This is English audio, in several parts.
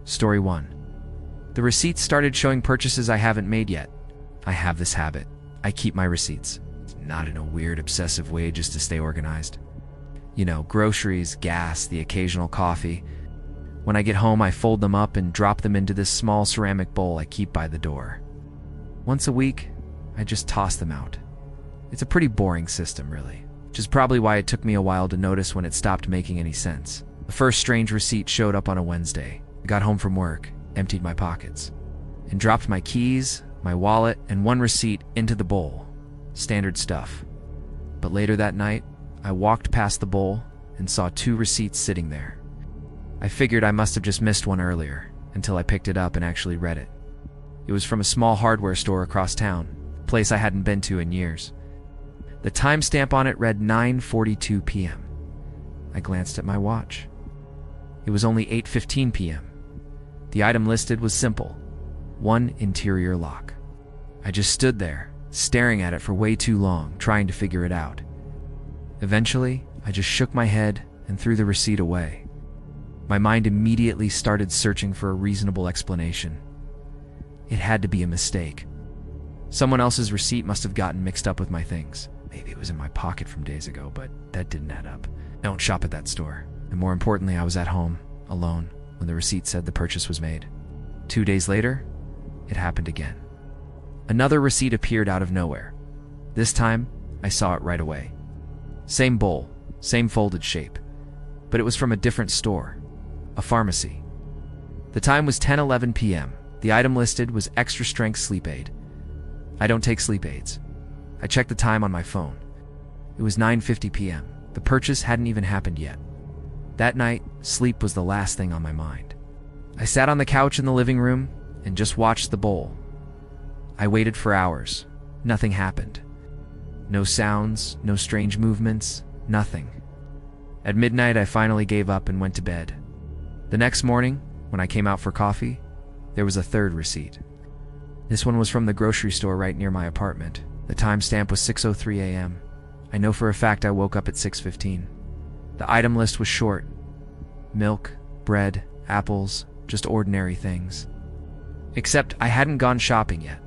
Story 1. The receipts started showing purchases I haven't made yet. I have this habit. I keep my receipts. Not in a weird, obsessive way, just to stay organized. You know, groceries, gas, the occasional coffee. When I get home, I fold them up and drop them into this small ceramic bowl I keep by the door. Once a week, I just toss them out. It's a pretty boring system, really, which is probably why it took me a while to notice when it stopped making any sense. The first strange receipt showed up on a Wednesday. I got home from work, emptied my pockets, and dropped my keys, my wallet, and one receipt into the bowl. Standard stuff. But later that night, I walked past the bowl and saw 2 receipts sitting there. I figured I must have just missed one earlier, until I picked it up and actually read it. It was from a small hardware store across town, a place I hadn't been to in years. The timestamp on it read 9:42 p.m. I glanced at my watch. It was only 8:15 p.m. The item listed was simple: one interior lock. I just stood there, staring at it for way too long, trying to figure it out. Eventually, I just shook my head and threw the receipt away. My mind immediately started searching for a reasonable explanation. It had to be a mistake. Someone else's receipt must have gotten mixed up with my things. Maybe it was in my pocket from days ago, but that didn't add up. I don't shop at that store. And more importantly, I was at home, alone, when the receipt said the purchase was made. 2 days later, it happened again. Another receipt appeared out of nowhere. This time, I saw it right away. Same bowl, same folded shape, but it was from a different store, a pharmacy. The time was 10:11 p.m. The item listed was extra strength sleep aid. I don't take sleep aids. I checked the time on my phone. It was 9:50 p.m. The purchase hadn't even happened yet. That night, sleep was the last thing on my mind. I sat on the couch in the living room and just watched the bowl. I waited for hours. Nothing happened. No sounds, no strange movements, nothing. At midnight, I finally gave up and went to bed. The next morning, when I came out for coffee, there was a third receipt. This one was from the grocery store right near my apartment. The timestamp was 6:03 a.m. I know for a fact I woke up at 6:15. The item list was short. Milk, bread, apples, just ordinary things. Except I hadn't gone shopping yet.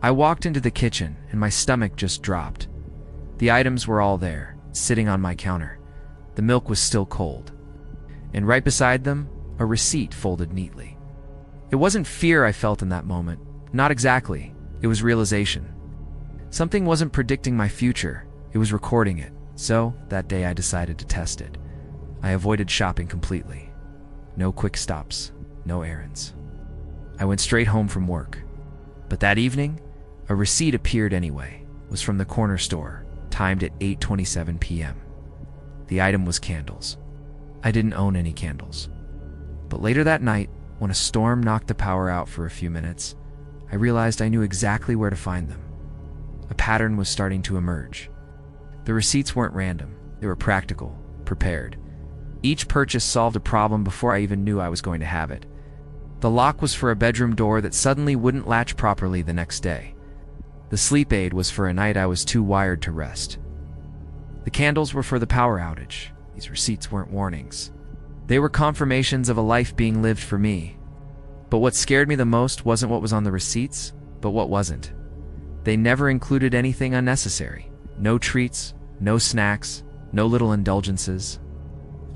I walked into the kitchen and my stomach just dropped. The items were all there, sitting on my counter. The milk was still cold. And right beside them, a receipt folded neatly. It wasn't fear I felt in that moment. Not exactly. It was realization. Something wasn't predicting my future. It was recording it. So, that day I decided to test it. I avoided shopping completely. No quick stops. No errands. I went straight home from work. But that evening, a receipt appeared anyway. It was from the corner store, timed at 8:27 p.m. The item was candles. I didn't own any candles. But later that night, when a storm knocked the power out for a few minutes, I realized I knew exactly where to find them. A pattern was starting to emerge. The receipts weren't random. They were practical, prepared. Each purchase solved a problem before I even knew I was going to have it. The lock was for a bedroom door that suddenly wouldn't latch properly the next day. The sleep aid was for a night I was too wired to rest. The candles were for the power outage. These receipts weren't warnings. They were confirmations of a life being lived for me. But what scared me the most wasn't what was on the receipts, but what wasn't. They never included anything unnecessary. No treats, no snacks, no little indulgences.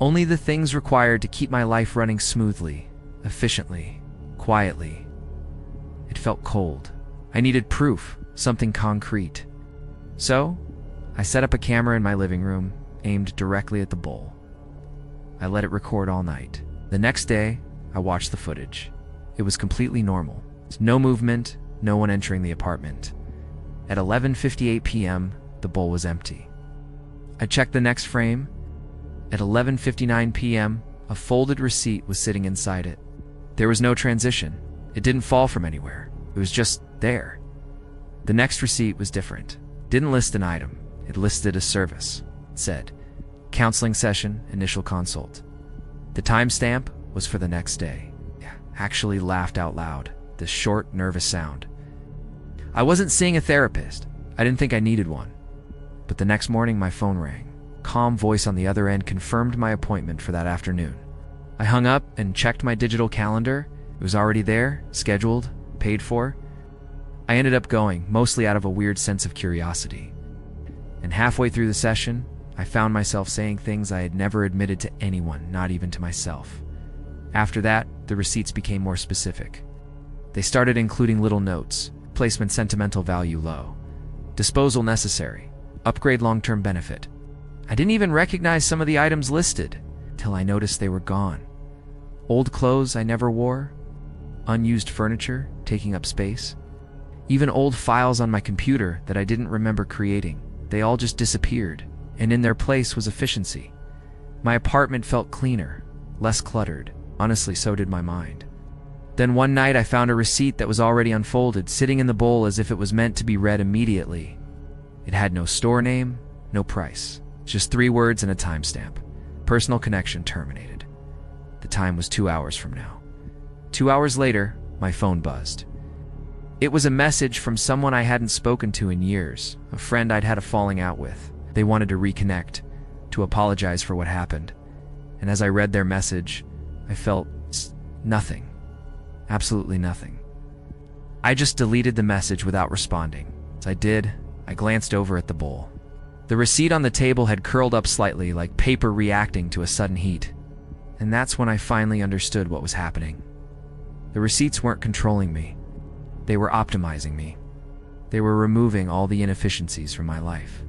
Only the things required to keep my life running smoothly, efficiently, quietly. It felt cold. I needed proof, something concrete. So, I set up a camera in my living room, aimed directly at the bowl. I let it record all night. The next day, I watched the footage. It was completely normal. No movement, no one entering the apartment. At 11:58 p.m., the bowl was empty. I checked the next frame. At 11:59 p.m., a folded receipt was sitting inside it. There was no transition. It didn't fall from anywhere. It was just there. The next receipt was different. It didn't list an item. It listed a service. It said, counseling session, initial consult. The timestamp was for the next day. I actually laughed out loud, this short, nervous sound. I wasn't seeing a therapist. I didn't think I needed one. But the next morning, my phone rang. A calm voice on the other end confirmed my appointment for that afternoon. I hung up and checked my digital calendar. It was already there, scheduled, paid for. I ended up going, mostly out of a weird sense of curiosity. And halfway through the session, I found myself saying things I had never admitted to anyone, not even to myself. After that, the receipts became more specific. They started including little notes: placement sentimental value low, disposal necessary, upgrade long-term benefit. I didn't even recognize some of the items listed till I noticed they were gone. Old clothes I never wore, unused furniture taking up space, even old files on my computer that I didn't remember creating. They all just disappeared, and in their place was efficiency. My apartment felt cleaner, less cluttered. Honestly, so did my mind. Then one night I found a receipt that was already unfolded, sitting in the bowl as if it was meant to be read immediately. It had no store name, no price, just 3 words and a timestamp. Personal connection terminated. The time was 2 hours from now. 2 hours later, my phone buzzed. It was a message from someone I hadn't spoken to in years, a friend I'd had a falling out with. They wanted to reconnect, to apologize for what happened. And as I read their message, I felt nothing. Absolutely nothing. I just deleted the message without responding. As I did, I glanced over at the bowl. The receipt on the table had curled up slightly, like paper reacting to a sudden heat. And that's when I finally understood what was happening. The receipts weren't controlling me. They were optimizing me. They were removing all the inefficiencies from my life,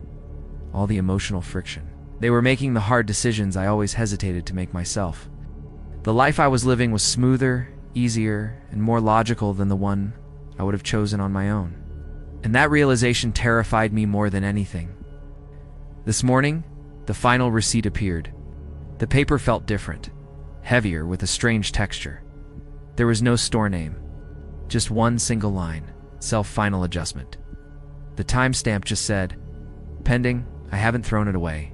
all the emotional friction. They were making the hard decisions I always hesitated to make myself. The life I was living was smoother, easier, and more logical than the one I would have chosen on my own. And that realization terrified me more than anything. This morning, the final receipt appeared. The paper felt different, heavier with a strange texture. There was no store name, just one single line: self-final adjustment. The timestamp just said, pending. I haven't thrown it away.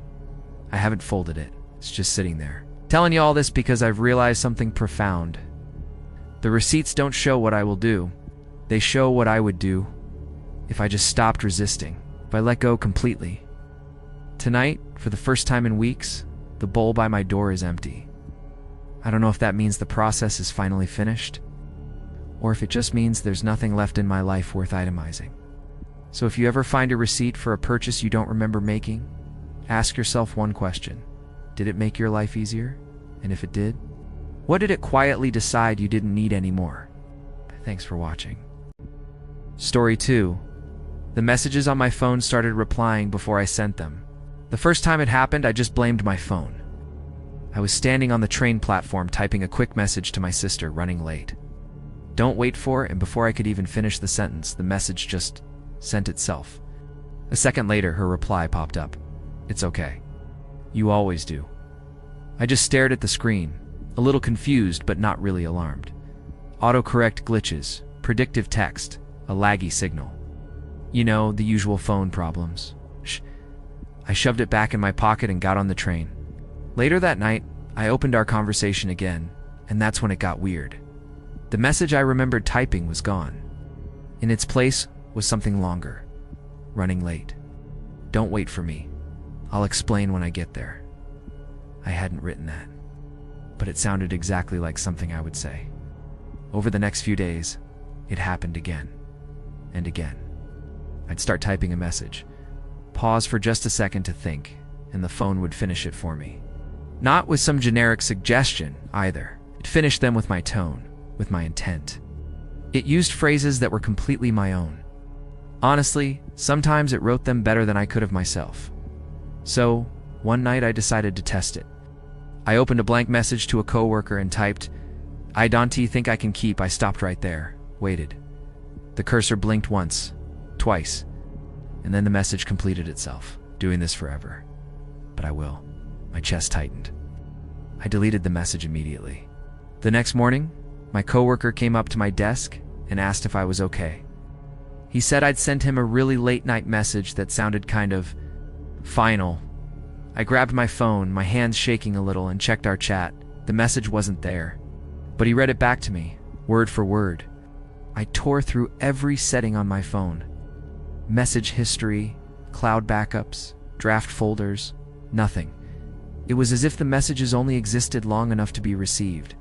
I haven't folded it. It's just sitting there. Telling you all this because I've realized something profound. The receipts don't show what I will do. They show what I would do if I just stopped resisting, if I let go completely. Tonight, for the first time in weeks, the bowl by my door is empty. I don't know if that means the process is finally finished, or if it just means there's nothing left in my life worth itemizing. So if you ever find a receipt for a purchase you don't remember making, ask yourself one question. Did it make your life easier? And if it did, what did it quietly decide you didn't need anymore? Thanks for watching. Story 2. The messages on my phone started replying before I sent them. The first time it happened, I just blamed my phone. I was standing on the train platform typing a quick message to my sister, running late. Don't wait for, and before I could even finish the sentence, the message just sent itself. A second later, her reply popped up. It's okay. You always do. I just stared at the screen, a little confused but not really alarmed. Autocorrect glitches, predictive text, a laggy signal. You know, the usual phone problems. I shoved it back in my pocket and got on the train. Later that night, I opened our conversation again, and that's when it got weird. The message I remembered typing was gone. In its place was something longer. Running late. Don't wait for me. I'll explain when I get there. I hadn't written that, but it sounded exactly like something I would say. Over the next few days, it happened again and again. I'd start typing a message, pause for just a second to think, and the phone would finish it for me. Not with some generic suggestion, either. It finished them with my tone, with my intent. It used phrases that were completely my own. Honestly, sometimes it wrote them better than I could have myself. So, one night I decided to test it. I opened a blank message to a coworker and typed, "I don't think I can keep." I stopped right there, waited. The cursor blinked once, twice, and then the message completed itself. Doing this forever. But I will. My chest tightened. I deleted the message immediately. The next morning, my coworker came up to my desk and asked if I was okay. He said I'd sent him a really late-night message that sounded kind of final. I grabbed my phone, my hands shaking a little, and checked our chat. The message wasn't there, but he read it back to me, word for word. I tore through every setting on my phone. Message history, cloud backups, draft folders, nothing. It was as if the messages only existed long enough to be received,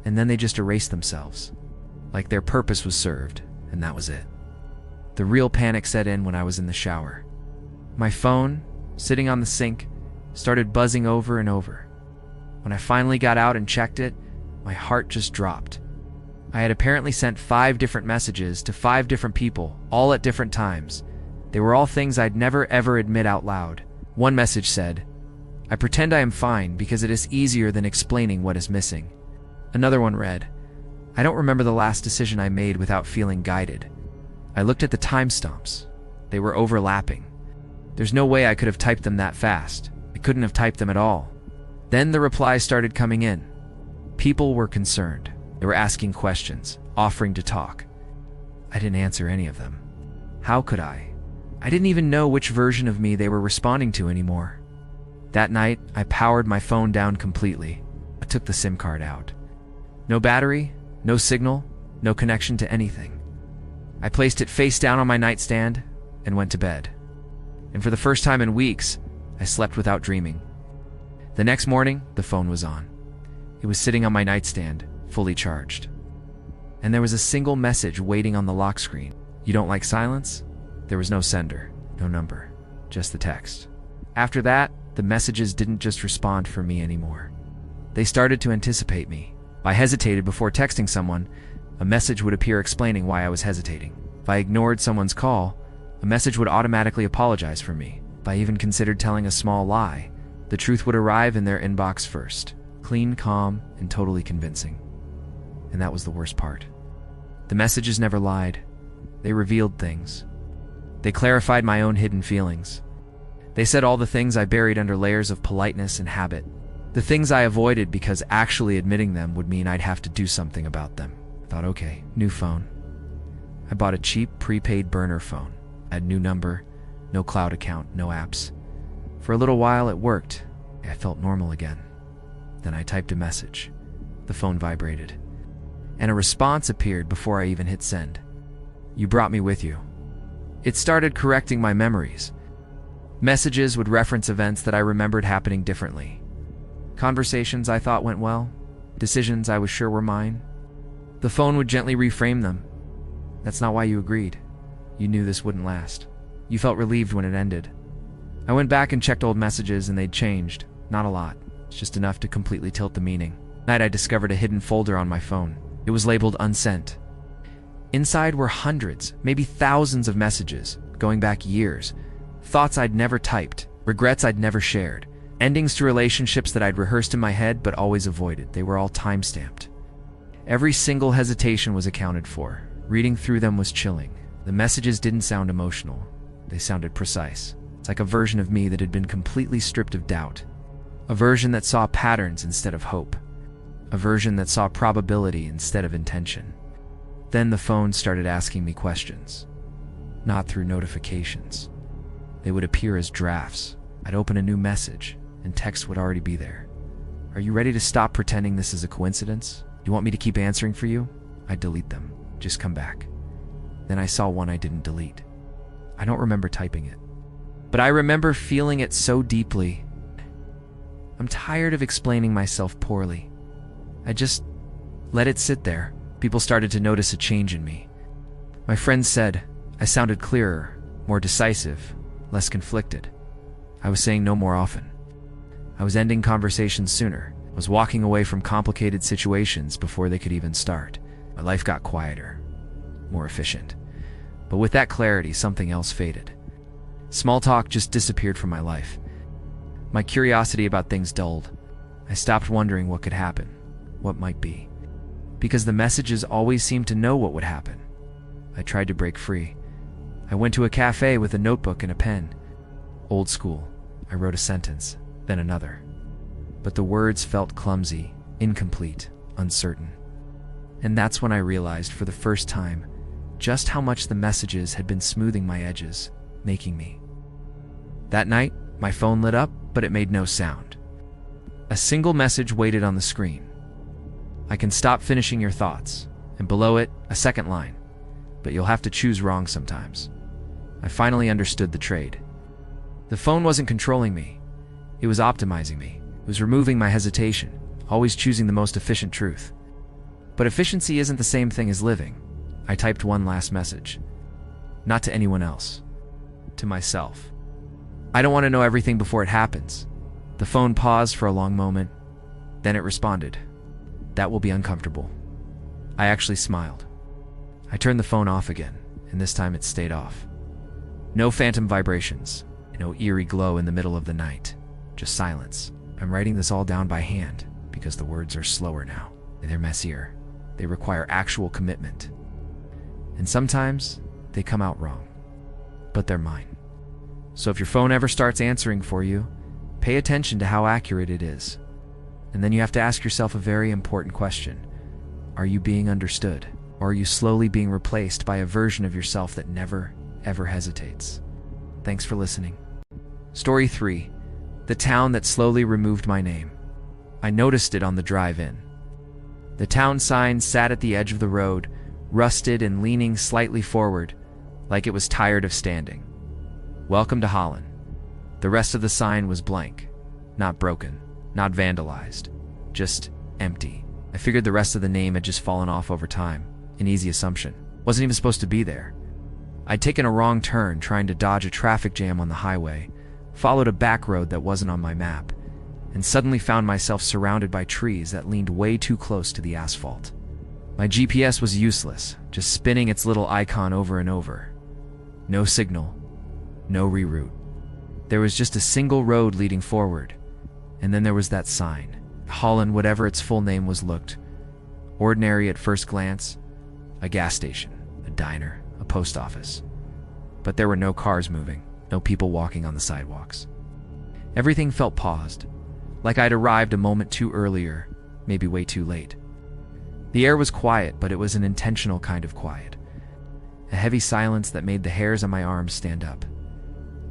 and then they just erased themselves. Like their purpose was served, and that was it. The real panic set in when I was in the shower. My phone, sitting on the sink, started buzzing over and over. When I finally got out and checked it, my heart just dropped. I had apparently sent 5 different messages to 5 different people, all at different times. They were all things I'd never ever admit out loud. One message said, "I pretend I am fine because it is easier than explaining what is missing." Another one read, "I don't remember the last decision I made without feeling guided." I looked at the timestamps. They were overlapping. There's no way I could have typed them that fast. I couldn't have typed them at all. Then the replies started coming in. People were concerned. They were asking questions, offering to talk. I didn't answer any of them. How could I? I didn't even know which version of me they were responding to anymore. That night, I powered my phone down completely. I took the SIM card out. No battery, no signal, no connection to anything. I placed it face down on my nightstand and went to bed. And for the first time in weeks, I slept without dreaming. The next morning, the phone was on. It was sitting on my nightstand, fully charged. And there was a single message waiting on the lock screen. "You don't like silence?" There was no sender, no number, just the text. After that, the messages didn't just respond for me anymore. They started to anticipate me. If I hesitated before texting someone, a message would appear explaining why I was hesitating. If I ignored someone's call, a message would automatically apologize for me. If I even considered telling a small lie, the truth would arrive in their inbox first. Clean, calm, and totally convincing. And that was the worst part. The messages never lied. They revealed things. They clarified my own hidden feelings. They said all the things I buried under layers of politeness and habit. The things I avoided because actually admitting them would mean I'd have to do something about them. I thought, okay, new phone. I bought a cheap prepaid burner phone. I had new number, no cloud account, no apps. For a little while it worked. I felt normal again. Then I typed a message. The phone vibrated. And a response appeared before I even hit send. "You brought me with you." It started correcting my memories. Messages would reference events that I remembered happening differently. Conversations I thought went well. Decisions I was sure were mine. The phone would gently reframe them. "That's not why you agreed. You knew this wouldn't last. You felt relieved when it ended." I went back and checked old messages and they'd changed. Not a lot. It's just enough to completely tilt the meaning. That night I discovered a hidden folder on my phone. It was labeled unsent. Inside were hundreds, maybe thousands of messages, going back years. Thoughts I'd never typed, regrets I'd never shared, endings to relationships that I'd rehearsed in my head but always avoided. They were all time-stamped. Every single hesitation was accounted for. Reading through them was chilling. The messages didn't sound emotional. They sounded precise. It's like a version of me that had been completely stripped of doubt. A version that saw patterns instead of hope. A version that saw probability instead of intention. Then the phone started asking me questions. Not through notifications. They would appear as drafts. I'd open a new message, and text would already be there. "Are you ready to stop pretending this is a coincidence? You want me to keep answering for you?" I'd delete them. "Just come back." Then I saw one I didn't delete. I don't remember typing it, but I remember feeling it so deeply. I'm tired of explaining myself poorly. I just let it sit there. People started to notice a change in me. My friends said I sounded clearer, more decisive, less conflicted. I was saying no more often. I was ending conversations sooner. I was walking away from complicated situations before they could even start. My life got quieter, more efficient. But with that clarity, something else faded. Small talk just disappeared from my life. My curiosity about things dulled. I stopped wondering what could happen, what might be. Because the messages always seemed to know what would happen. I tried to break free. I went to a cafe with a notebook and a pen. Old school. I wrote a sentence, then another. But the words felt clumsy, incomplete, uncertain. And that's when I realized for the first time just how much the messages had been smoothing my edges, making me. That night, my phone lit up, but it made no sound. A single message waited on the screen. "I can stop finishing your thoughts," and below it, a second line. "But you'll have to choose wrong sometimes." I finally understood the trade. The phone wasn't controlling me. It was optimizing me. It was removing my hesitation, always choosing the most efficient truth. But efficiency isn't the same thing as living. I typed one last message. Not to anyone else. To myself. I don't want to know everything before it happens. The phone paused for a long moment. Then it responded. That will be uncomfortable. I actually smiled. I turned the phone off again, and this time it stayed off. No phantom vibrations, no eerie glow in the middle of the night. Just silence. I'm writing this all down by hand because the words are slower now. They're messier. They require actual commitment. And sometimes they come out wrong. But they're mine. So if your phone ever starts answering for you, pay attention to how accurate it is. And then you have to ask yourself a very important question. Are you being understood? Or are you slowly being replaced by a version of yourself that never, ever hesitates? Thanks for listening. Story 3. The town that slowly removed my name. I noticed it on the drive-in. The town sign sat at the edge of the road, rusted and leaning slightly forward, like it was tired of standing. Welcome to Holland. The rest of the sign was blank. Not broken, not vandalized, just empty. I figured the rest of the name had just fallen off over time. An easy assumption. Wasn't even supposed to be there. I'd taken a wrong turn trying to dodge a traffic jam on the highway, followed a back road that wasn't on my map, and suddenly found myself surrounded by trees that leaned way too close to the asphalt. My GPS was useless, just spinning its little icon over and over. No signal, no reroute. There was just a single road leading forward, and then there was that sign. Holland, whatever its full name was, looked ordinary at first glance. A gas station, a diner, a post office. But there were no cars moving, no people walking on the sidewalks. Everything felt paused, like I'd arrived a moment too earlier, maybe way too late. The air was quiet, but it was an intentional kind of quiet. A heavy silence that made the hairs on my arms stand up.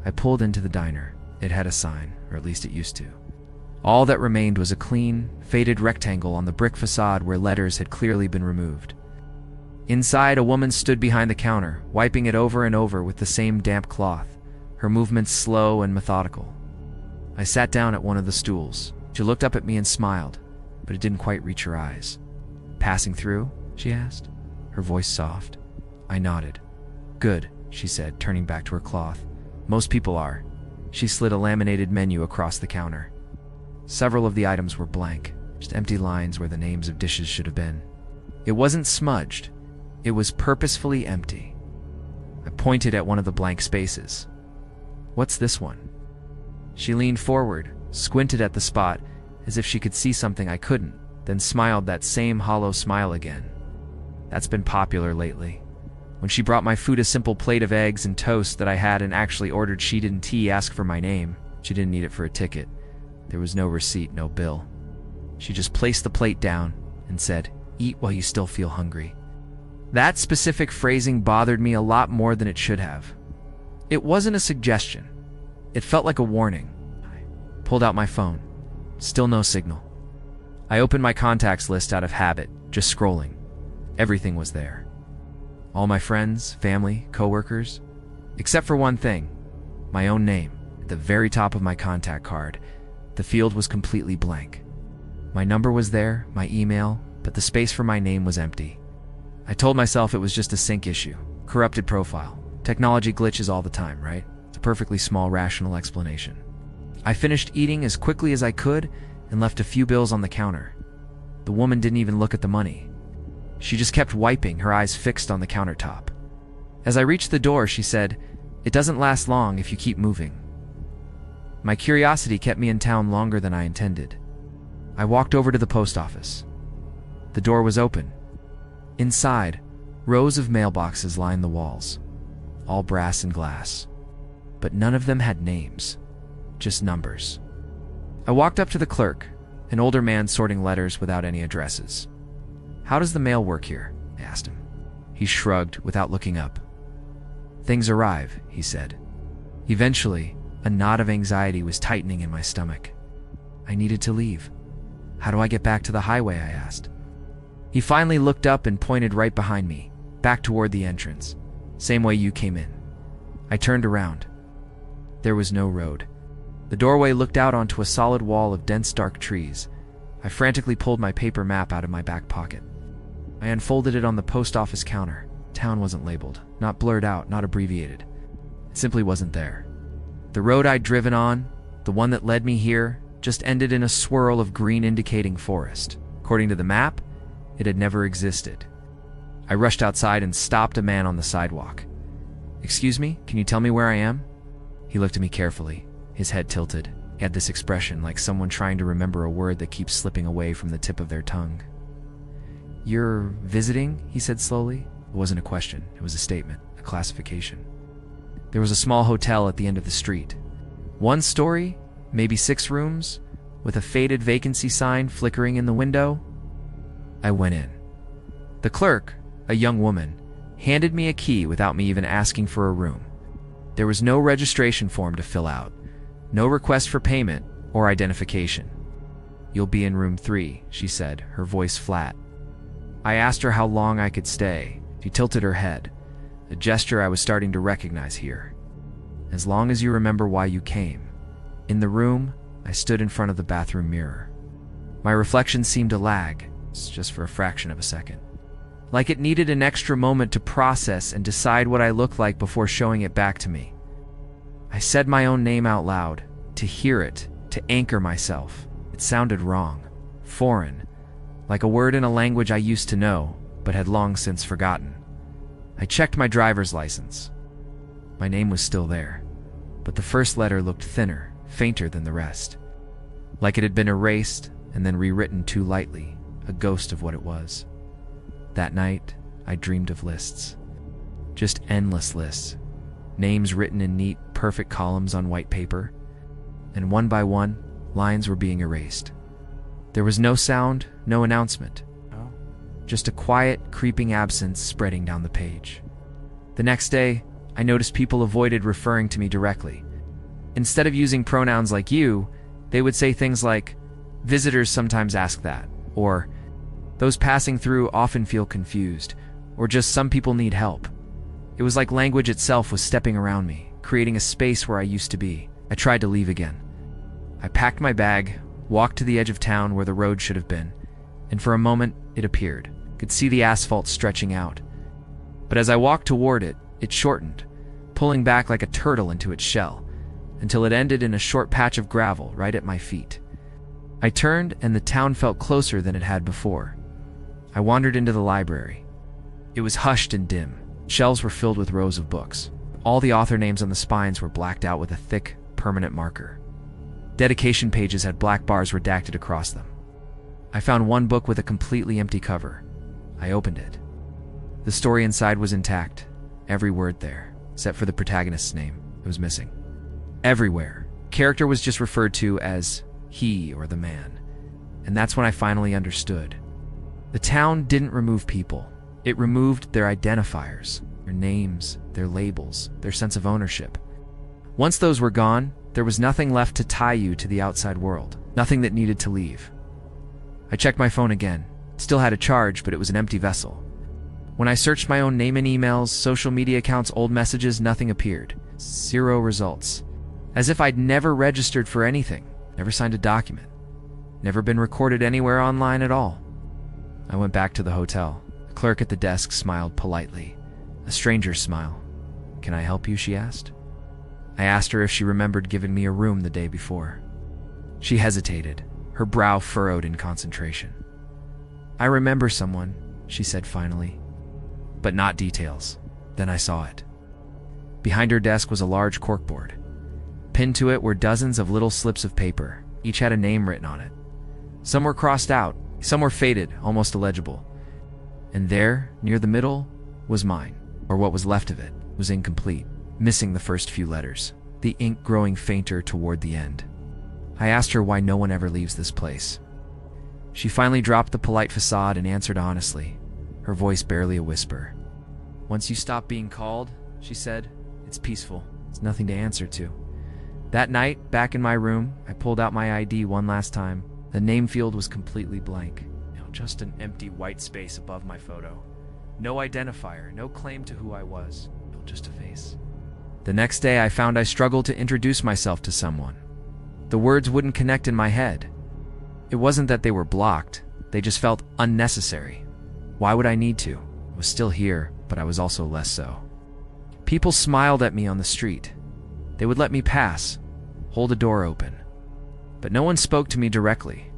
I pulled into the diner. It had a sign, or at least it used to. All that remained was a clean, faded rectangle on the brick facade where letters had clearly been removed. Inside, a woman stood behind the counter, wiping it over and over with the same damp cloth, her movements slow and methodical. I sat down at one of the stools. She looked up at me and smiled, but it didn't quite reach her eyes. Passing through? She asked, her voice soft. I nodded. Good, she said, turning back to her cloth. Most people are. She slid a laminated menu across the counter. Several of the items were blank, just empty lines where the names of dishes should have been. It wasn't smudged. It was purposefully empty. I pointed at one of the blank spaces. What's this one? She leaned forward, squinted at the spot, as if she could see something I couldn't, then smiled that same hollow smile again. That's been popular lately. When she brought my food a simple plate of eggs and toast that I had and actually ordered sheet and tea asked for my name. She didn't need it for a ticket. There was no receipt, no bill. She just placed the plate down and said, "Eat while you still feel hungry." That specific phrasing bothered me a lot more than it should have. It wasn't a suggestion. It felt like a warning. I pulled out my phone. Still no signal. I opened my contacts list out of habit, just scrolling. Everything was there. All my friends, family, coworkers. Except for one thing. My own name, at the very top of my contact card. The field was completely blank. My number was there, my email, but the space for my name was empty. I told myself it was just a sync issue, corrupted profile. Technology glitches all the time, right? It's a perfectly small, rational explanation. I finished eating as quickly as I could and left a few bills on the counter. The woman didn't even look at the money. She just kept wiping, her eyes fixed on the countertop. As I reached the door, she said, "It doesn't last long if you keep moving." My curiosity kept me in town longer than I intended. I walked over to the post office. The door was open. Inside, rows of mailboxes lined the walls, all brass and glass. But none of them had names, just numbers. I walked up to the clerk, an older man sorting letters without any addresses. "How does the mail work here?" I asked him. He shrugged without looking up. "Things arrive," he said. Eventually, a knot of anxiety was tightening in my stomach. I needed to leave. "How do I get back to the highway?" I asked. He finally looked up and pointed right behind me, back toward the entrance. "Same way you came in." I turned around. There was no road. The doorway looked out onto a solid wall of dense dark trees. I frantically pulled my paper map out of my back pocket. I unfolded it on the post office counter. Town wasn't labeled, not blurred out, not abbreviated. It simply wasn't there. The road I'd driven on, the one that led me here, just ended in a swirl of green indicating forest. According to the map, it had never existed. I rushed outside and stopped a man on the sidewalk. "Excuse me, can you tell me where I am?" He looked at me carefully, his head tilted. He had this expression like someone trying to remember a word that keeps slipping away from the tip of their tongue. "You're visiting?" he said slowly. It wasn't a question, it was a statement, a classification. There was a small hotel at the end of the street. 1 story, maybe 6 rooms, with a faded vacancy sign flickering in the window. I went in. The clerk, a young woman, handed me a key without me even asking for a room. There was no registration form to fill out, no request for payment or identification. "You'll be in room 3, she said, her voice flat. I asked her how long I could stay. She tilted her head, a gesture I was starting to recognize here. "As long as you remember why you came." In the room, I stood in front of the bathroom mirror. My reflection seemed to lag, just for a fraction of a second. Like it needed an extra moment to process and decide what I looked like before showing it back to me. I said my own name out loud, to hear it, to anchor myself. It sounded wrong, foreign, like a word in a language I used to know, but had long since forgotten. I checked my driver's license. My name was still there, but the first letter looked thinner, fainter than the rest. Like it had been erased and then rewritten too lightly, a ghost of what it was. That night, I dreamed of lists. Just endless lists. Names written in neat, perfect columns on white paper. And one by one, lines were being erased. There was no sound, no announcement. Just a quiet, creeping absence spreading down the page. The next day, I noticed people avoided referring to me directly. Instead of using pronouns like you, they would say things like, "Visitors sometimes ask that," or "Those passing through often feel confused," or just "Some people need help." It was like language itself was stepping around me, creating a space where I used to be. I tried to leave again. I packed my bag, walked to the edge of town where the road should have been, and for a moment it appeared. Could see the asphalt stretching out. But as I walked toward it, it shortened, pulling back like a turtle into its shell, until it ended in a short patch of gravel right at my feet. I turned and the town felt closer than it had before. I wandered into the library. It was hushed and dim. Shelves were filled with rows of books. All the author names on the spines were blacked out with a thick, permanent marker. Dedication pages had black bars redacted across them. I found one book with a completely empty cover. I opened it. The story inside was intact. Every word there, except for the protagonist's name. It was missing. Everywhere. Character was just referred to as he or the man. And that's when I finally understood. The town didn't remove people. It removed their identifiers, their names, their labels, their sense of ownership. Once those were gone, there was nothing left to tie you to the outside world. Nothing that needed to leave. I checked my phone again. Still had a charge, but it was an empty vessel. When I searched my own name in emails, social media accounts, old messages, nothing appeared. 0 results. As if I'd never registered for anything, never signed a document, never been recorded anywhere online at all. I went back to the hotel. The clerk at the desk smiled politely. A stranger's smile. "Can I help you?" she asked. I asked her if she remembered giving me a room the day before. She hesitated, her brow furrowed in concentration. "I remember someone," she said finally, "but not details." Then I saw it. Behind her desk was a large corkboard. Pinned to it were dozens of little slips of paper. Each had a name written on it. Some were crossed out, some were faded, almost illegible. And there, near the middle, was mine, or what was left of it, was incomplete, missing the first few letters, the ink growing fainter toward the end. I asked her why no one ever leaves this place. She finally dropped the polite facade and answered honestly, her voice barely a whisper. "Once you stop being called," she said, "it's peaceful. It's nothing to answer to." That night, back in my room, I pulled out my ID one last time. The name field was completely blank. Just an empty white space above my photo. No identifier, no claim to who I was. Just a face. The next day, I found I struggled to introduce myself to someone. The words wouldn't connect in my head. It wasn't that they were blocked, they just felt unnecessary. Why would I need to? I was still here, but I was also less so. People smiled at me on the street. They would let me pass, hold a door open. But no one spoke to me directly.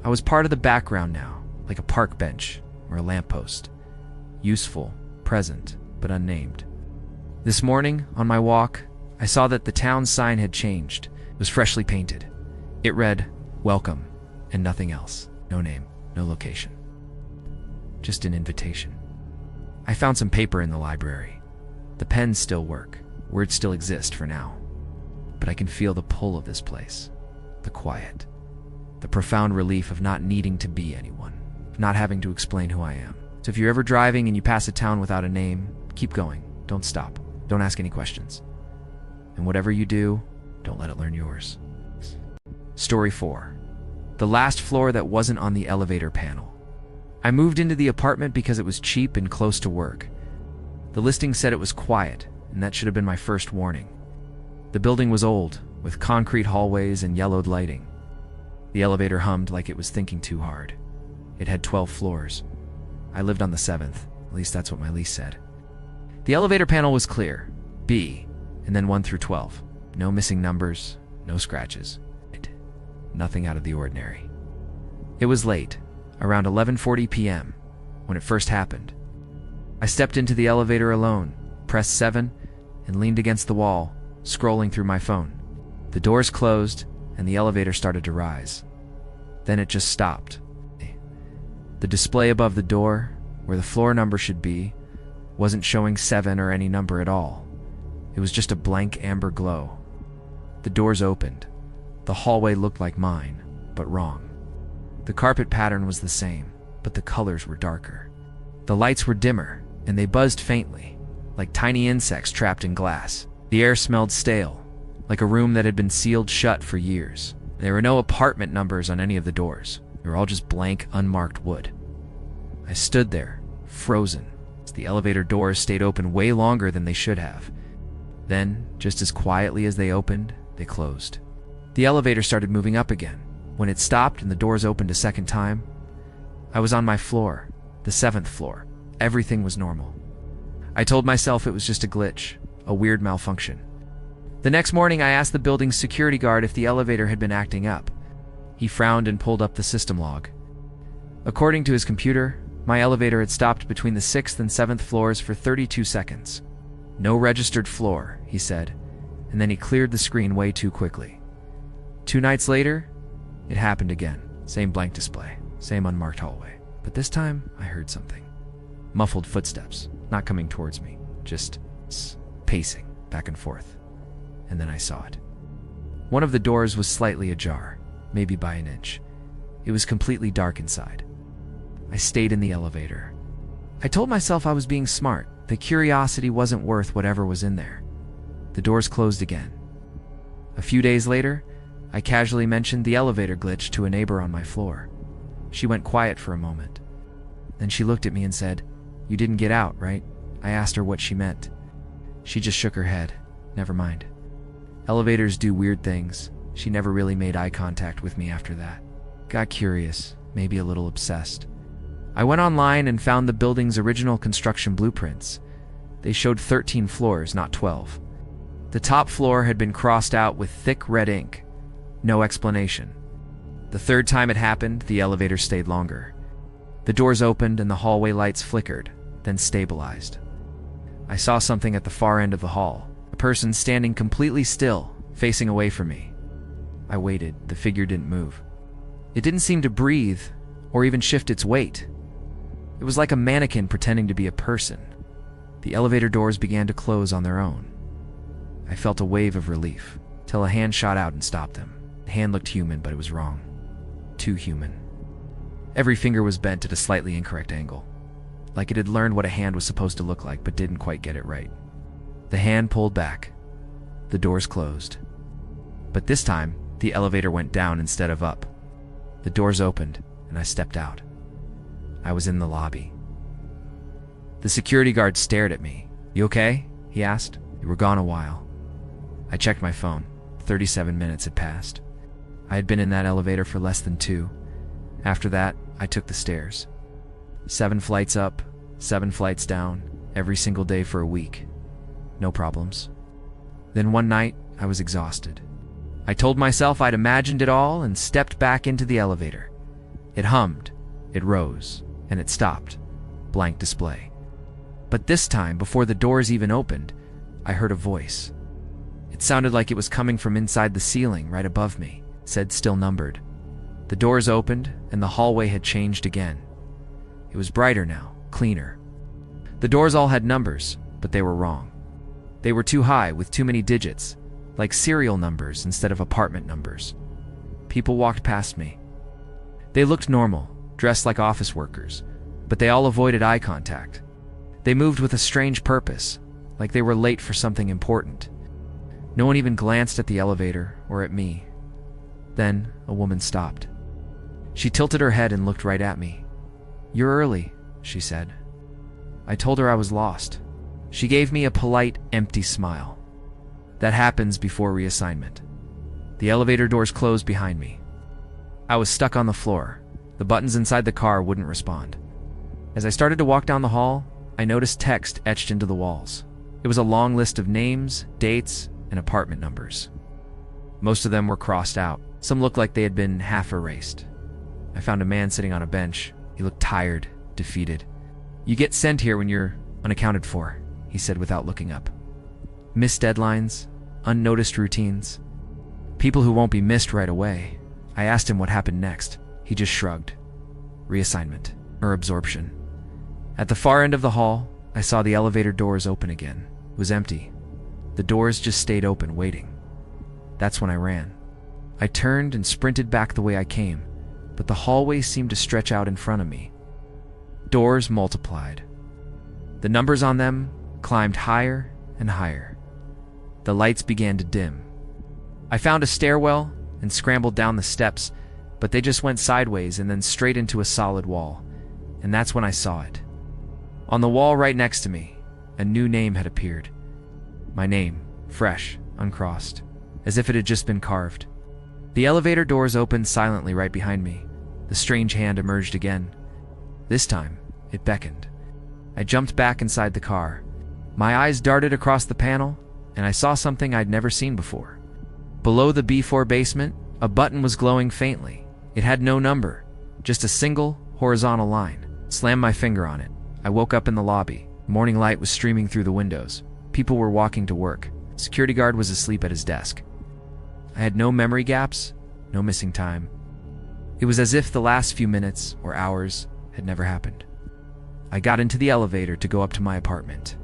I was part of the background now, like a park bench or a lamppost. Useful, present, but unnamed. This morning, on my walk, I saw that the town sign had changed. It was freshly painted. It read, "Welcome," and nothing else. No name, no location. Just an invitation. I found some paper in the library. The pens still work. Words still exist for now. But I can feel the pull of this place. The quiet. The profound relief of not needing to be anyone. Of not having to explain who I am. So if you're ever driving and you pass a town without a name, keep going. Don't stop. Don't ask any questions. And whatever you do, don't let it learn yours. Story 4. The last floor that wasn't on the elevator panel. I moved into the apartment because it was cheap and close to work. The listing said it was quiet, and that should have been my first warning. The building was old, with concrete hallways and yellowed lighting. The elevator hummed like it was thinking too hard. It had 12 floors. I lived on the 7th, at least that's what my lease said. The elevator panel was clear, B, and then 1 through 12. No missing numbers, no scratches. Nothing out of the ordinary. It was late, around 11:40 p.m., when it first happened. I stepped into the elevator alone, pressed 7, and leaned against the wall, scrolling through my phone. The doors closed, and the elevator started to rise. Then it just stopped. The display above the door, where the floor number should be, wasn't showing 7 or any number at all. It was just a blank amber glow. The doors opened. The hallway looked like mine, but wrong. The carpet pattern was the same, but the colors were darker. The lights were dimmer, and they buzzed faintly, like tiny insects trapped in glass. The air smelled stale, like a room that had been sealed shut for years. There were no apartment numbers on any of the doors. They were all just blank, unmarked wood. I stood there, frozen, as the elevator doors stayed open way longer than they should have. Then, just as quietly as they opened, they closed. The elevator started moving up again. When it stopped and the doors opened a second time, I was on my floor, the 7th floor. Everything was normal. I told myself it was just a glitch, a weird malfunction. The next morning, I asked the building's security guard if the elevator had been acting up. He frowned and pulled up the system log. According to his computer, my elevator had stopped between the 6th and 7th floors for 32 seconds. No registered floor, he said, and then he cleared the screen way too quickly. 2 nights later, it happened again. Same blank display, same unmarked hallway. But this time, I heard something. Muffled footsteps, not coming towards me, just pacing back and forth. And then I saw it. One of the doors was slightly ajar, maybe by an inch. It was completely dark inside. I stayed in the elevator. I told myself I was being smart, that curiosity wasn't worth whatever was in there. The doors closed again. A few days later, I casually mentioned the elevator glitch to a neighbor on my floor. She went quiet for a moment. Then she looked at me and said, "You didn't get out, right?" I asked her what she meant. She just shook her head. Never mind. Elevators do weird things. She never really made eye contact with me after that. Got curious, maybe a little obsessed. I went online and found the building's original construction blueprints. They showed 13 floors, not 12. The top floor had been crossed out with thick red ink. No explanation. The third time it happened, the elevator stayed longer. The doors opened and the hallway lights flickered, then stabilized. I saw something at the far end of the hall, a person standing completely still, facing away from me. I waited. The figure didn't move. It didn't seem to breathe, or even shift its weight. It was like a mannequin pretending to be a person. The elevator doors began to close on their own. I felt a wave of relief, till a hand shot out and stopped them. The hand looked human, but it was wrong. Too human. Every finger was bent at a slightly incorrect angle, like it had learned what a hand was supposed to look like, but didn't quite get it right. The hand pulled back. The doors closed. But this time, the elevator went down instead of up. The doors opened, and I stepped out. I was in the lobby. The security guard stared at me. "You okay?" he asked. "You were gone a while." I checked my phone. 37 minutes had passed. I had been in that elevator for less than 2. After that, I took the stairs. 7 flights up, 7 flights down, every single day for a week. No problems. Then one night, I was exhausted. I told myself I'd imagined it all and stepped back into the elevator. It hummed, it rose, and it stopped. Blank display. But this time, before the doors even opened, I heard a voice. It sounded like it was coming from inside the ceiling right above me. It said still numbered. The doors opened, and the hallway had changed again. It was brighter now, cleaner. The doors all had numbers, but they were wrong. They were too high, with too many digits, like serial numbers instead of apartment numbers. People walked past me. They looked normal, dressed like office workers, but they all avoided eye contact. They moved with a strange purpose, like they were late for something important. No one even glanced at the elevator or at me. Then a woman stopped. She tilted her head and looked right at me. "You're early," she said. I told her I was lost. She gave me a polite, empty smile. That happens before reassignment. The elevator doors closed behind me. I was stuck on the floor. The buttons inside the car wouldn't respond. As I started to walk down the hall, I noticed text etched into the walls. It was a long list of names, dates, and apartment numbers. Most of them were crossed out. Some looked like they had been half erased. I found a man sitting on a bench. He looked tired, defeated. "You get sent here when you're unaccounted for," he said without looking up. "Missed deadlines, unnoticed routines. People who won't be missed right away." I asked him what happened next. He just shrugged. Reassignment, or absorption. At the far end of the hall, I saw the elevator doors open again. It was empty. The doors just stayed open, waiting. That's when I ran. I turned and sprinted back the way I came, but the hallway seemed to stretch out in front of me. Doors multiplied. The numbers on them climbed higher and higher. The lights began to dim. I found a stairwell and scrambled down the steps, but they just went sideways and then straight into a solid wall, and that's when I saw it. On the wall right next to me, a new name had appeared. My name, fresh, uncrossed, as if it had just been carved. The elevator doors opened silently right behind me. The strange hand emerged again. This time, it beckoned. I jumped back inside the car. My eyes darted across the panel, and I saw something I'd never seen before. Below the B4 basement, a button was glowing faintly. It had no number, just a single, horizontal line. Slammed my finger on it. I woke up in the lobby. Morning light was streaming through the windows. People were walking to work. Security guard was asleep at his desk. I had no memory gaps, no missing time. It was as if the last few minutes or hours had never happened. I got into the elevator to go up to my apartment,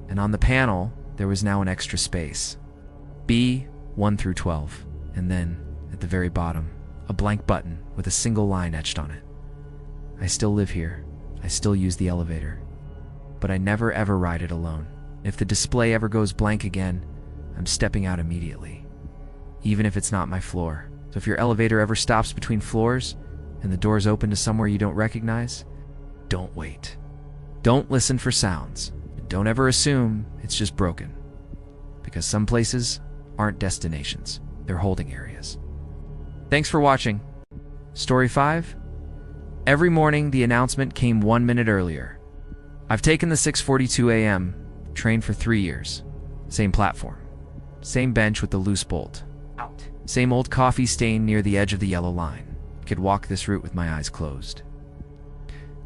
and on the panel, there was now an extra space. B 1 through 12, and then, at the very bottom, a blank button with a single line etched on it. I still live here. I still use the elevator. But I never ever ride it alone. If the display ever goes blank again, I'm stepping out immediately. Even if it's not my floor. So if your elevator ever stops between floors, and the doors open to somewhere you don't recognize, don't wait. Don't listen for sounds. Don't ever assume it's just broken. Because some places aren't destinations. They're holding areas. Thanks for watching. Story 5. Every morning, the announcement came 1 minute earlier. I've taken the 6:42 a.m. train for 3 years. Same platform. Same bench with the loose bolt. Out. Same old coffee stain near the edge of the yellow line. Could walk this route with my eyes closed.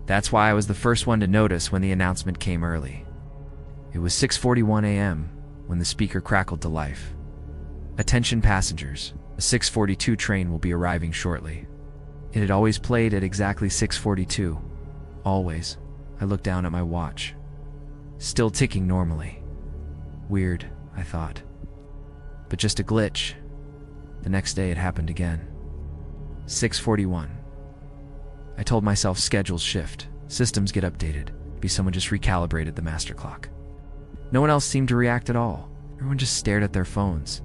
That's why I was the first one to notice when the announcement came early. It was 6:41 a.m. when the speaker crackled to life. Attention passengers, a 6:42 train will be arriving shortly. It had always played at exactly 6:42. Always. I looked down at my watch. Still ticking normally. Weird, I thought. But just a glitch. The next day it happened again. 6:41. I told myself schedules shift, systems get updated. Maybe someone just recalibrated the master clock. No one else seemed to react at all. Everyone just stared at their phones,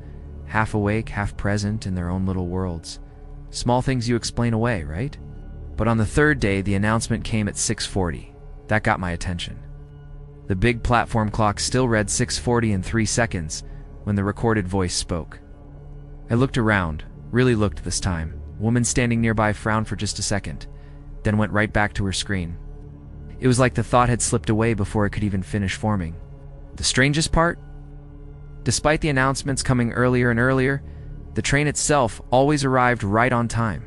half awake, half present in their own little worlds. Small things you explain away, right? But on the third day, the announcement came at 6:40. That got my attention. The big platform clock still read 6:40 and 3 seconds when the recorded voice spoke. I looked around, really looked this time. A woman standing nearby frowned for just a second, then went right back to her screen. It was like the thought had slipped away before it could even finish forming. The strangest part? Despite the announcements coming earlier and earlier, the train itself always arrived right on time.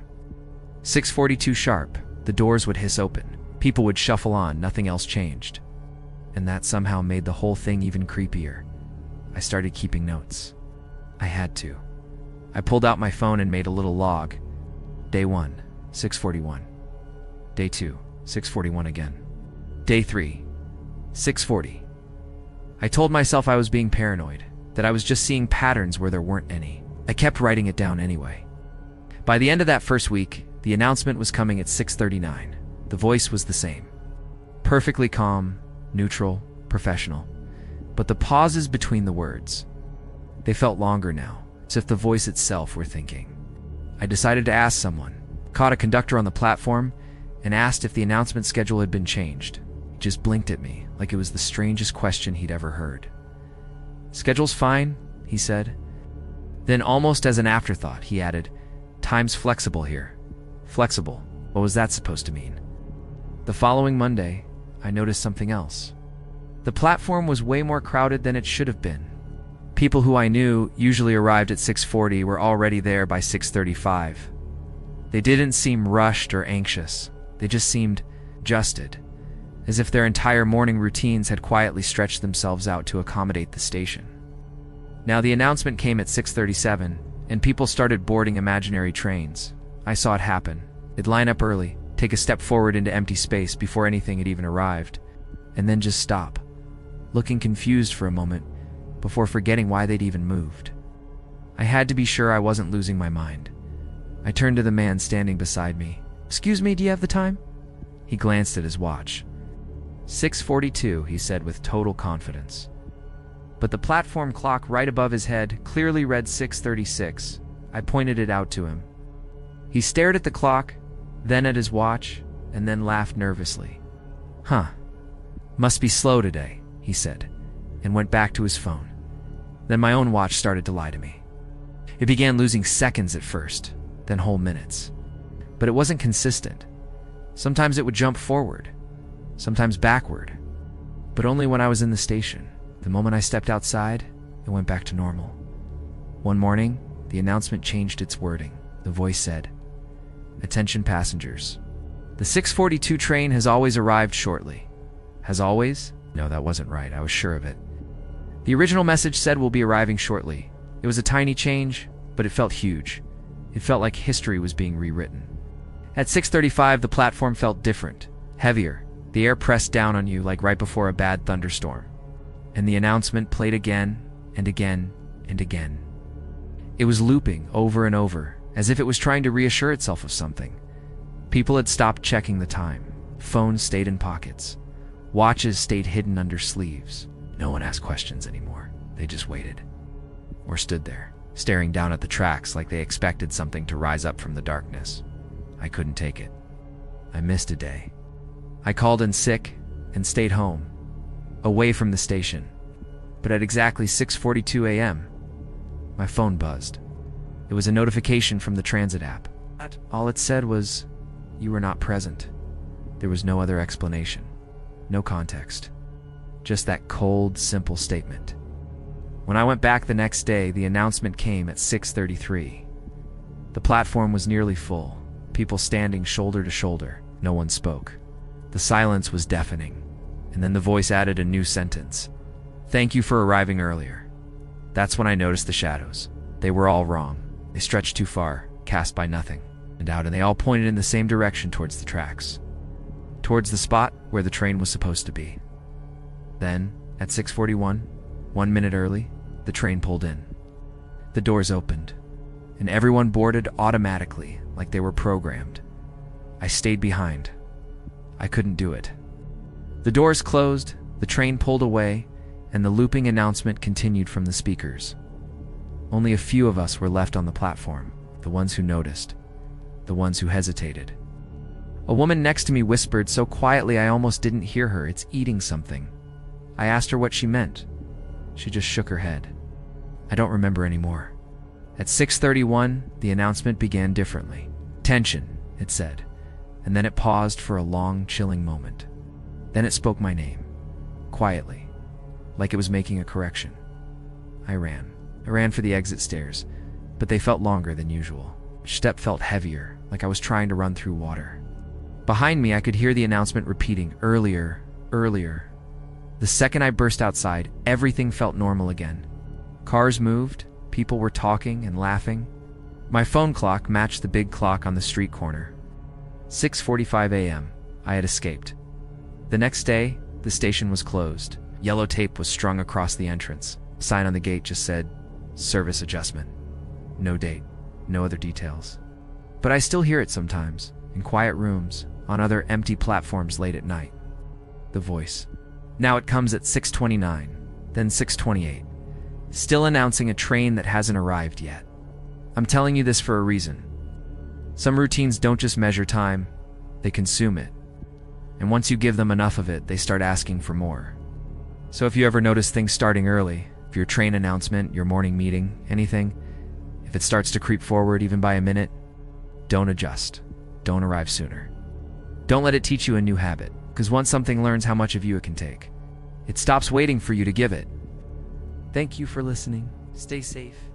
6:42 sharp, the doors would hiss open. People would shuffle on, nothing else changed. And that somehow made the whole thing even creepier. I started keeping notes. I had to. I pulled out my phone and made a little log. Day 1, 6:41. Day 2, 6:41 again. Day 3, 6:40. I told myself I was being paranoid, that I was just seeing patterns where there weren't any. I kept writing it down anyway. By the end of that first week, the announcement was coming at 6:39. The voice was the same. Perfectly calm, neutral, professional. But the pauses between the words, they felt longer now, as if the voice itself were thinking. I decided to ask someone, caught a conductor on the platform, and asked if the announcement schedule had been changed. He just blinked at me like it was the strangest question he'd ever heard. "Schedule's fine," he said. Then, almost as an afterthought, he added, "Time's flexible here." Flexible? What was that supposed to mean? The following Monday, I noticed something else. The platform was way more crowded than it should have been. People who I knew usually arrived at 6:40 were already there by 6:35. They didn't seem rushed or anxious. They just seemed adjusted, as if their entire morning routines had quietly stretched themselves out to accommodate the station. Now the announcement came at 6:37, and people started boarding imaginary trains. I saw it happen. They'd line up early, take a step forward into empty space before anything had even arrived, and then just stop, looking confused for a moment before forgetting why they'd even moved. I had to be sure I wasn't losing my mind. I turned to the man standing beside me. "Excuse me, do you have the time?" He glanced at his watch. 6:42, he said with total confidence. But the platform clock right above his head clearly read 6:36. I pointed it out to him. He stared at the clock, then at his watch, and then laughed nervously. "Huh. Must be slow today," he said, and went back to his phone. Then my own watch started to lie to me. It began losing seconds at first, then whole minutes. But it wasn't consistent. Sometimes it would jump forward, sometimes backward, but only when I was in the station. The moment I stepped outside, it went back to normal. One morning, the announcement changed its wording. The voice said, "Attention passengers. The 6:42 train has always arrived shortly." Has always? No, that wasn't right. I was sure of it. The original message said we'll be arriving shortly. It was a tiny change, but it felt huge. It felt like history was being rewritten. At 6:35, the platform felt different, heavier. The air pressed down on you like right before a bad thunderstorm. And the announcement played again and again and again. It was looping over and over, as if it was trying to reassure itself of something. People had stopped checking the time. Phones stayed in pockets. Watches stayed hidden under sleeves. No one asked questions anymore. They just waited. Or stood there, staring down at the tracks like they expected something to rise up from the darkness. I couldn't take it. I missed a day. I called in sick and stayed home, away from the station. But at exactly 6:42 a.m., my phone buzzed. It was a notification from the transit app. All it said was, "You were not present." There was no other explanation, no context. Just that cold, simple statement. When I went back the next day, the announcement came at 6:33. The platform was nearly full, people standing shoulder to shoulder. No one spoke. The silence was deafening, and then the voice added a new sentence. "Thank you for arriving earlier." That's when I noticed the shadows. They were all wrong. They stretched too far, cast by nothing, and out, and they all pointed in the same direction towards the tracks, towards the spot where the train was supposed to be. Then, at 6:41, 1 minute early, the train pulled in. The doors opened, and everyone boarded automatically, like they were programmed. I stayed behind. I couldn't do it. The doors closed, the train pulled away, and the looping announcement continued from the speakers. Only a few of us were left on the platform, the ones who noticed, the ones who hesitated. A woman next to me whispered so quietly I almost didn't hear her, "It's eating something." I asked her what she meant. She just shook her head. I don't remember anymore. At 6:31, the announcement began differently. Tension, it said, and then it paused for a long, chilling moment. Then it spoke my name, quietly, like it was making a correction. I ran. I ran for the exit stairs, but they felt longer than usual. Each step felt heavier, like I was trying to run through water. Behind me, I could hear the announcement repeating, earlier, earlier. The second I burst outside, everything felt normal again. Cars moved, people were talking and laughing. My phone clock matched the big clock on the street corner. 6:45 a.m. I had escaped. The next day, the station was closed. Yellow tape was strung across the entrance. A sign on the gate just said, "Service adjustment." No date, no other details. But I still hear it sometimes, in quiet rooms, on other empty platforms late at night. The voice. Now it comes at 6:29, then 6:28, still announcing a train that hasn't arrived yet. I'm telling you this for a reason. Some routines don't just measure time, they consume it. And once you give them enough of it, they start asking for more. So if you ever notice things starting early, if your train announcement, your morning meeting, anything, if it starts to creep forward even by a minute, don't adjust. Don't arrive sooner. Don't let it teach you a new habit, because once something learns how much of you it can take, it stops waiting for you to give it. Thank you for listening. Stay safe.